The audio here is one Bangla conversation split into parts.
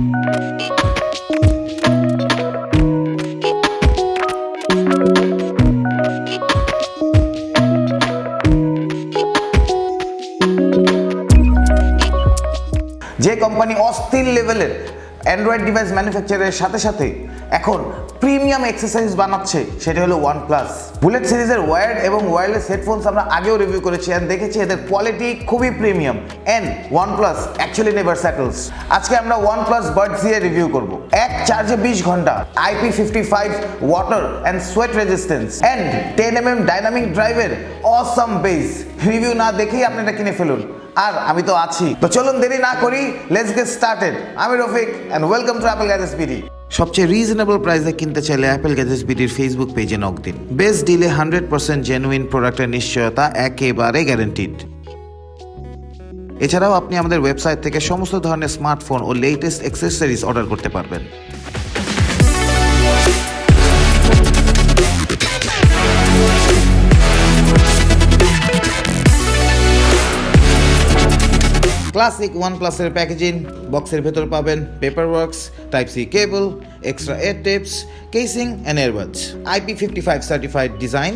যে কোম্পানি অস্থির লেভেলের অ্যান্ড্রয়েড ডিভাইস ম্যানুফ্যাকচারের সাথে সাথে এখন প্রিমিয়াম এক্সারসাইজ বানাচ্ছে, সেটা হলো OnePlus। বুলেট সিরিজের ওয়্যার্ড এবং ওয়্যারলেস হেডফোনস আমরা আগেও রিভিউ করেছি আর দেখেছি এদের কোয়ালিটি খুবই premium and OnePlus actually never settles. আজকে আমরা OnePlus Buds দিয়ে রিভিউ করব। এক চার্জে 20 ঘন্টা, IP55 water and sweat resistance and 10mm dynamic ড্রাইভের অসাম বেস। রিভিউ না দেখেই আপনি এটা কিনে ফেলুন, আর আমি তো আছি। তো চলুন দেরি না করি, লেটস গেট স্টার্টেড। আমি Rafiq and welcome to Apple gadgets BD. সবচেয়ে রিজনেবল প্রাইসে কিনতে চাইলে অ্যাপল গ্যাজেটস বিডির ফেসবুক পেজে নক দিন। বেস্ট ডিলে 100% জেনুইন প্রোডাক্টের নিশ্চয়তা একেবারে গ্যারান্টিড। এছাড়াও আপনি আমাদের ওয়েবসাইট থেকে সমস্ত ধরনের স্মার্টফোন ও লেটেস্ট অ্যাক্সেসরিজ অর্ডার করতে পারবেন। ক্লাসিক OnePlus এর প্যাকেজিং, বক্সের ভেতর পাবেন paper works, type C cable, extra ear tips, casing and earbuds, IP55 certified design,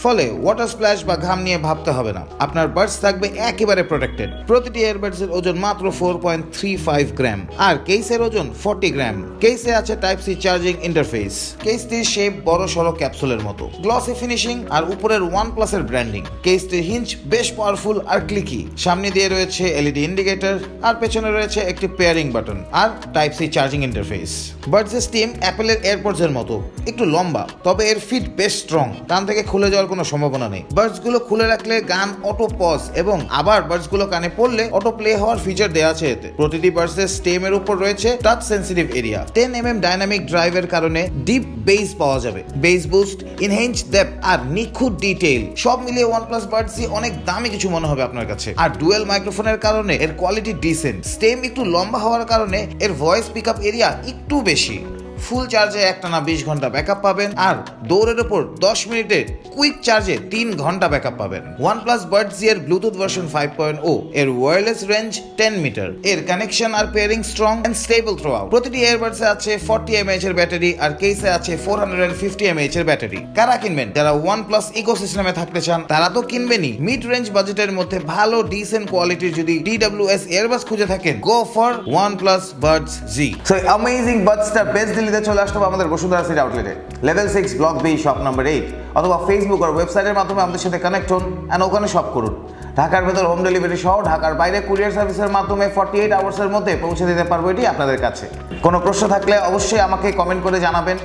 ফলে ওয়াটার স্প্ল্যাশ বা ঘাম নিয়ে ভাবতে হবে না। আপনার বাডস থাকবে একেবারে প্রোটেক্টেড। প্রতিটি এয়ারবাডসের ওজন মাত্র 4.35 গ্রাম আর কেসের ওজন 40 গ্রাম। কেসে আছে টাইপ সি চার্জিং ইন্টারফেস। কেসটির শেপ বড় সড়ো ক্যাপসুলের মতো, গ্লসি ফিনিশিং আর উপরের OnePlus এর ব্র্যান্ডিং। কেসটির হিঞ্চ বেশ পাওয়ারফুল আর ক্লিকি। সামনে দিয়ে রয়েছে এলইডি ইন্ডিকেটর আর পেছনে রয়েছে একটি পেয়ারিং বাটন আর টাইপ সি চার্জিং ইন্টারফেস। বাডসের স্টিম অ্যাপেলের এয়ারপডস এর মতো, একটু লম্বা, তবে এর ফিট বেশ স্ট্রং। কান থেকে খুলে যাওয়ার কোনো সম্ভাবনা নেই। বাডস গুলো খুলে রাখলে গান অটো পজ এবং আবার বাডস গুলো কানে পড়লে অটো প্লে হওয়ার ফিচার দেওয়া আছে এতে। প্রতিটি বাডসের স্টেমের উপর রয়েছে touch sensitive area. 10mm dynamic ড্রাইভের কারণে ডিপ বেস পাওয়া যাবে। বেস বুস্ট, ইনহেন্স ডেপথ আর নিখুঁত ডিটেইল সব মিলিয়ে OnePlus বাডসই অনেক দামি কিছু মনে হবে আপনার কাছে। আর ডুয়েল মাইক্রোফোনের কারণে এর কোয়ালিটি ডিসেন্ট। স্টেম একটু লম্বা হওয়ার কারণে এর ভয়েস পিকআপ এরিয়া একটু বেশি। ফুল চার্জে একটানা 20 ঘন্টা ব্যাকআপ পাবেন আর দৌড়ের উপর 10 মিনিটে কুইক চার্জে 3 ঘন্টা ব্যাকআপ পাবেন। OnePlus Buds এর ব্লুটুথ ভার্সন 5.0 এর ওয়্যারলেস রেঞ্জ 10 মিটার। এর কানেকশন আর pairing strong and stable throughout. প্রতিটি এয়ারবাডসে আছে 40 mAh এর ব্যাটারি আর কেসে আছে 450 mAh এর ব্যাটারি। কারা কিনবেন? যারা OnePlus ইকোসিস্টেমে থাকতে চান তারা তো কিনবেনই। মিড রেঞ্জ বাজেটের মধ্যে ভালো ডিসেন্ট কোয়ালিটির যদি TWS এয়ারবাডস খুঁজে থাকেন, go for OnePlus Buds Z। So amazing বাডসটা বেস্ট দিল্লিতে চলে আসতে হবে আমাদের বসুন্ধরা সিটি আউটলেটে, level 6 block B shop number 8, অথবা ফেসবুক আর ওয়েবসাইটের মাধ্যমে আমাদের সাথে কানেক্ট হন এন্ড ওখানে শপ করুন। ঢাকার ভেতর হোম ডেলিভারি সহ ঢাকার বাইরে কুরিয়ার সার্ভিসের মাধ্যমে 48 আওয়ার্সের মধ্যে পৌঁছে দিতে পারবো এটি আপনাদের কাছে। কোনো প্রশ্ন থাকলে অবশ্যই আমাকে কমেন্ট করে জানাবেন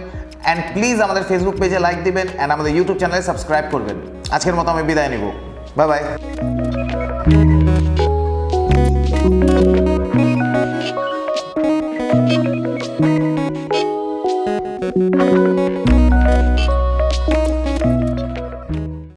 অ্যান্ড প্লিজ আমাদের ফেসবুক পেজে লাইক দিবেন অ্যান্ড আমাদের ইউটিউব চ্যানেলে সাবস্ক্রাইব করবেন। আজকের মতো আমি বিদায় নিব, বাই বাই।